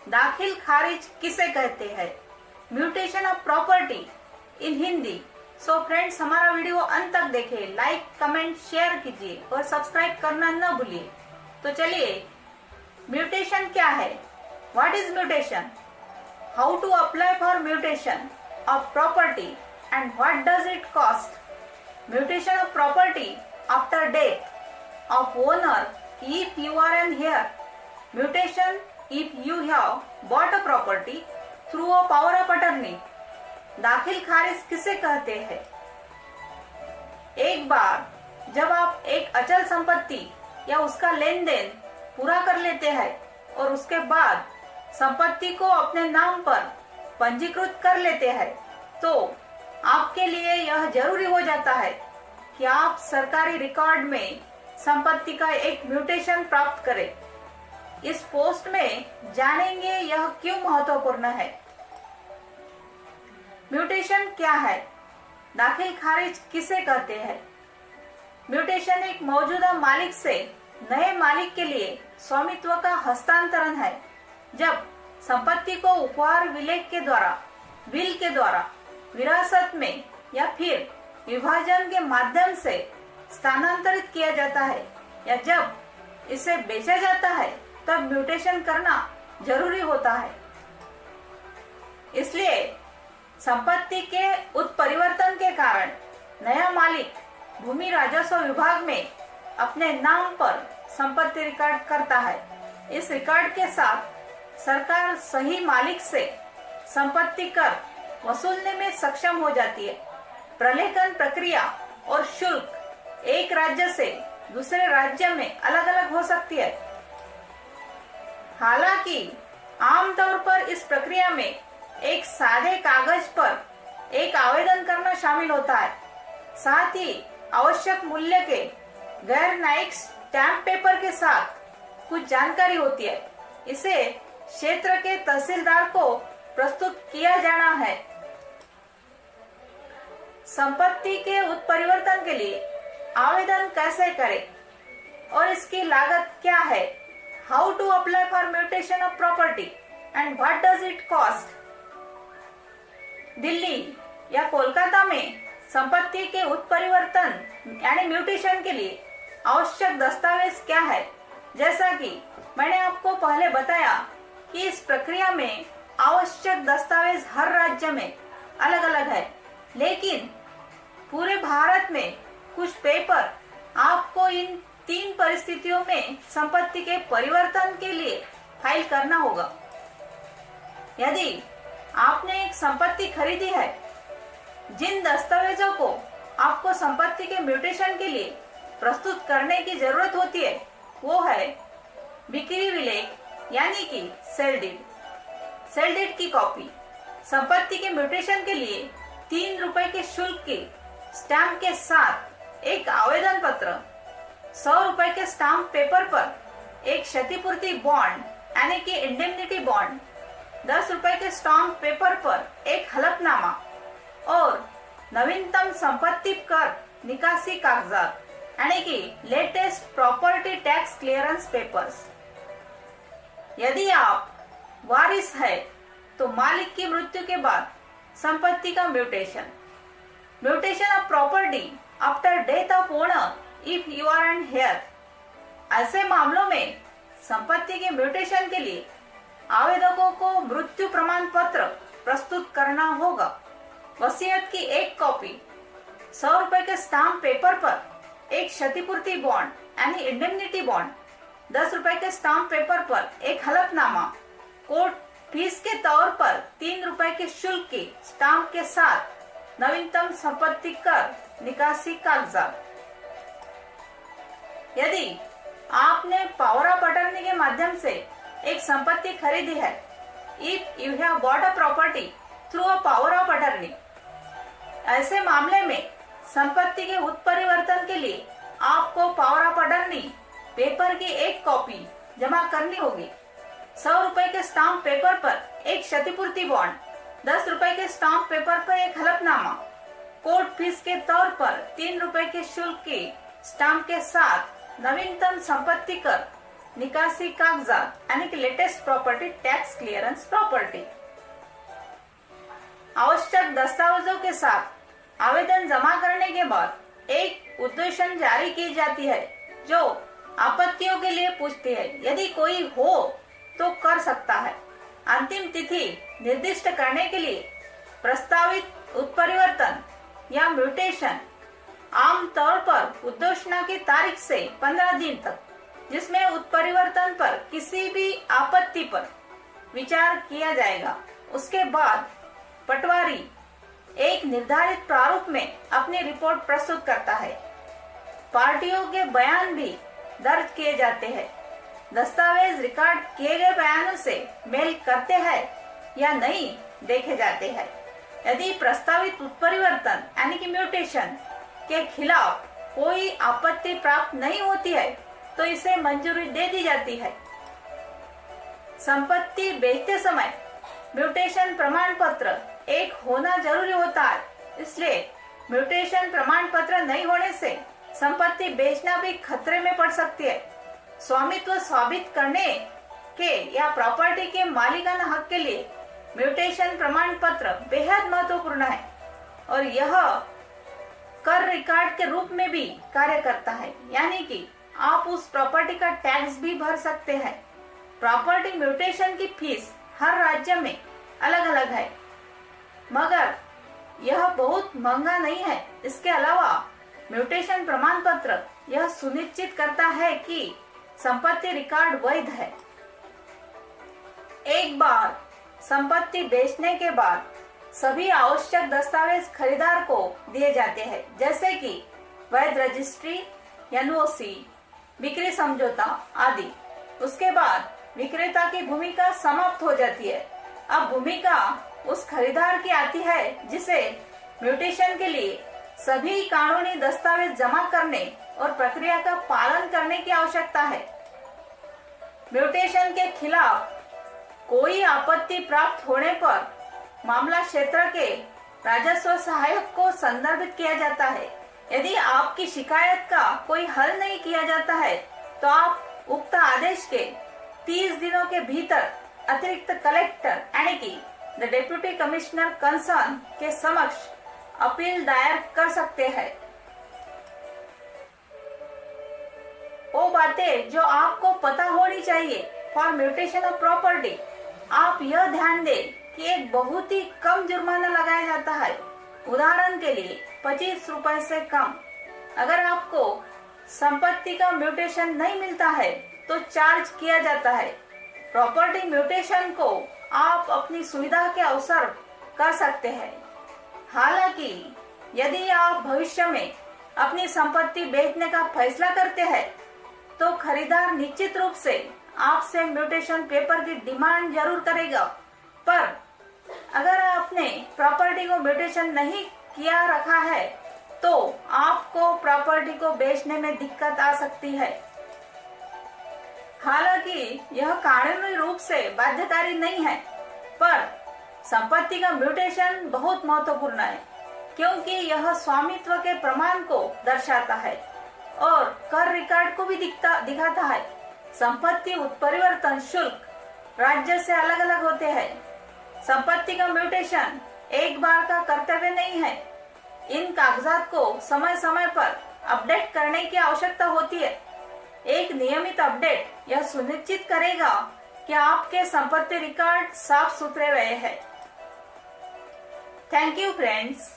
दाखिल खारिज किसे कहते हैं? Mutation of property in Hindi. So friends, हमारा वीडियो अंत तक देखें, लाइक कमेंट शेयर कीजिए और सब्सक्राइब करना न भूलिए। तो चलिए, म्यूटेशन क्या है? What is mutation? How to apply for mutation of property and what does it cost? Mutation of property after death of owner if you are an heir. Mutation if you have bought a property through a power of attorney. दाखिल खारिज किसे कहते हैं? एक बार जब आप एक अचल संपत्ति या उसका लेन देन पूरा कर लेते हैं और उसके बाद संपत्ति को अपने नाम पर पंजीकृत कर लेते हैं, तो आपके लिए यह जरूरी हो जाता है कि आप सरकारी रिकॉर्ड में संपत्ति का एक म्यूटेशन प्राप्त करें। इस पोस्ट में जानेंगे यह क्यों महत्वपूर्ण है। म्यूटेशन क्या है? दाखिल खारिज किसे कहते हैं? म्यूटेशन एक मौजूदा मालिक से नए मालिक के लिए स्वामित्व का हस्तांतरण है। जब संपत्ति को उपहार विलेख के द्वारा, विल के द्वारा, विरासत में या फिर विभाजन के माध्यम से स्थानांतरित किया जाता है या जब इसे बेचा जाता है, तब म्यूटेशन करना जरूरी होता है। इसलिए संपत्ति के उत्परिवर्तन के कारण नया मालिक भूमि राजस्व विभाग में अपने नाम पर संपत्ति रिकॉर्ड करता है। इस रिकॉर्ड के साथ सरकार सही मालिक से संपत्ति कर वसूलने में सक्षम हो जाती है। प्रलेखन प्रक्रिया और शुल्क एक राज्य से दूसरे राज्य में अलग अलग हो सकती है। हालांकि आमतौर पर इस प्रक्रिया में एक सादे कागज पर एक आवेदन करना शामिल होता है। साथ ही आवश्यक मूल्य के गैर न्यायिक स्टैम्प पेपर के साथ कुछ जानकारी होती है। इसे क्षेत्र के तहसीलदार को प्रस्तुत किया जाना है। संपत्ति के उत्परिवर्तन के लिए आवेदन कैसे करें और इसकी लागत क्या है? How to apply for mutation of property and what does it cost? Delhi या कोलकाता में संपत्ति के उत्परिवर्तन यानी म्यूटेशन के लिए आवश्यक दस्तावेज क्या है? जैसा कि मैंने आपको पहले बताया कि इस प्रक्रिया में आवश्यक दस्तावेज हर राज्य में अलग अलग है, लेकिन पूरे भारत में कुछ पेपर आपको इन 3 परिस्थितियों में संपत्ति के परिवर्तन के लिए फाइल करना होगा। यदि आपने एक संपत्ति खरीदी है, जिन दस्तावेजों को आपको संपत्ति के म्यूटेशन के लिए प्रस्तुत करने की जरूरत होती है, वो है बिक्री विलेख यानी कि सेल डीड, सेल डीड की कॉपी, संपत्ति के म्यूटेशन के लिए 3 रुपए के शुल्क की स्टैम्प के साथ एक आवेदन पत्र, 100 रुपए के स्टाम्प पेपर पर एक क्षतिपूर्ति बॉन्ड यानी कि इंडेमनिटी बॉन्ड, 10 रुपए के स्टाम्प पेपर पर एक हलफनामा और नवीनतम संपत्ति कर निकासी कागजात यानी कि latest property tax clearance papers. यदि आप वारिस है तो मालिक की मृत्यु के बाद संपत्ति का mutation. Mutation of property after death of owner if you are an heir. ऐसे मामलों में संपत्ति के म्यूटेशन के लिए आवेदकों को मृत्यु प्रमाण पत्र प्रस्तुत करना होगा। वसीयत की एक कॉपी, 100 रुपए के स्टाम्प पेपर पर एक क्षतिपूर्ति बॉन्ड यानी इंडेमनिटी बॉन्ड, 10 रुपए के स्टाम्प पेपर पर एक हलफनामा, कोर्ट फीस के तौर पर 3 रुपए के शुल्क की स्टाम्प के साथ नवीनतम संपत्ति कर निकासी कागजात। यदि आपने पावर ऑफ अटर्नी के माध्यम से एक संपत्ति खरीदी है, if you have bought a property through a power of attorney, ऐसे मामले में संपत्ति के उत्परिवर्तन के लिए आपको पावर ऑफ अटर्नी पेपर की एक कॉपी जमा करनी होगी। 100 रुपए के स्टाम्प पेपर पर एक क्षतिपूर्ति बॉन्ड, 10 रुपए के स्टाम्प पेपर पर एक हलफनामा, कोर्ट फीस के तौर पर 3 रुपए के शुल्क की स्टाम्प के साथ नवीनतम संपत्ति कर निकासी कागजात यानी कि latest property tax clearance property. आवश्यक दस्तावेजों के साथ आवेदन जमा करने के बाद एक उद्घोषणा जारी की जाती है जो आपत्तियों के लिए पूछती है। यदि कोई हो तो कर सकता है। अंतिम तिथि निर्दिष्ट करने के लिए प्रस्तावित उत्परिवर्तन या म्यूटेशन आमतौर पर उद्घोषणा की तारीख से 15 दिन तक, जिसमें उत्परिवर्तन पर किसी भी आपत्ति पर विचार किया जाएगा। उसके बाद पटवारी एक निर्धारित प्रारूप में अपनी रिपोर्ट प्रस्तुत करता है। पार्टियों के बयान भी दर्ज किए जाते हैं। दस्तावेज रिकॉर्ड किए गए बयानों से मेल करते हैं या नहीं देखे जाते हैं। यदि प्रस्तावित उत्परिवर्तन यानी कि म्यूटेशन के खिलाफ कोई आपत्ति प्राप्त नहीं होती है तो इसे मंजूरी दे दी जाती है। संपत्ति बेचते समय म्यूटेशन प्रमाण पत्र एक होना जरूरी होता है, इसलिए म्यूटेशन प्रमाण पत्र नहीं होने से संपत्ति बेचना भी खतरे में पड़ सकती है। स्वामित्व साबित करने के या प्रॉपर्टी के मालिकाना हक के लिए म्यूटेशन प्रमाण पत्र बेहद महत्वपूर्ण है और यह कर रिकॉर्ड के रूप में भी कार्य करता है, यानी कि आप उस प्रॉपर्टी का टैक्स भी भर सकते हैं। प्रॉपर्टी म्यूटेशन की फीस हर राज्य में अलग अलग है, मगर यह बहुत महंगा नहीं है। इसके अलावा म्यूटेशन प्रमाण पत्र यह सुनिश्चित करता है कि संपत्ति रिकॉर्ड वैध है। एक बार संपत्ति बेचने के बाद सभी आवश्यक दस्तावेज खरीदार को दिए जाते हैं, जैसे कि वैध रजिस्ट्री, एनओसी, बिक्री समझौता आदि। उसके बाद विक्रेता की भूमिका समाप्त हो जाती है। अब भूमिका उस खरीदार की आती है जिसे म्यूटेशन के लिए सभी कानूनी दस्तावेज जमा करने और प्रक्रिया का पालन करने की आवश्यकता है। म्यूटेशन के खिलाफ कोई आपत्ति प्राप्त होने पर मामला क्षेत्र के राजस्व सहायक को संदर्भित किया जाता है। यदि आपकी शिकायत का कोई हल नहीं किया जाता है तो आप उक्त आदेश के 30 दिनों के भीतर अतिरिक्त कलेक्टर यानी कि द डेप्यूटी कमिश्नर कंसर्न के समक्ष अपील दायर कर सकते हैं। वो बातें जो आपको पता होनी चाहिए फॉर म्यूटेशन ऑफ प्रॉपर्टी। आप यह ध्यान दें कि एक बहुत ही कम जुर्माना लगाया जाता है। उदाहरण के लिए 25 रुपए से कम। अगर आपको संपत्ति का म्यूटेशन नहीं मिलता है तो चार्ज किया जाता है। प्रॉपर्टी म्यूटेशन को आप अपनी सुविधा के अवसर कर सकते हैं। हालांकि यदि आप भविष्य में अपनी संपत्ति बेचने का फैसला करते हैं तो खरीदार निश्चित रूप से आपसे म्यूटेशन पेपर की डिमांड जरूर करेगा, पर अगर आपने प्रॉपर्टी को म्यूटेशन नहीं किया रखा है तो आपको प्रॉपर्टी को बेचने में दिक्कत आ सकती है। हालांकि यह कानूनी रूप से बाध्यकारी नहीं है, पर संपत्ति का म्यूटेशन बहुत महत्वपूर्ण है क्योंकि यह स्वामित्व के प्रमाण को दर्शाता है और कर रिकॉर्ड को भी दिखाता है। संपत्ति उत्परिवर्तन शुल्क राज्य से अलग अलग होते हैं। संपत्ति का म्यूटेशन एक बार का कर्तव्य नहीं है। इन कागजात को समय समय पर अपडेट करने की आवश्यकता होती है। एक नियमित अपडेट यह सुनिश्चित करेगा कि आपके संपत्ति रिकॉर्ड साफ सुथरे रहे हैं। Thank you friends.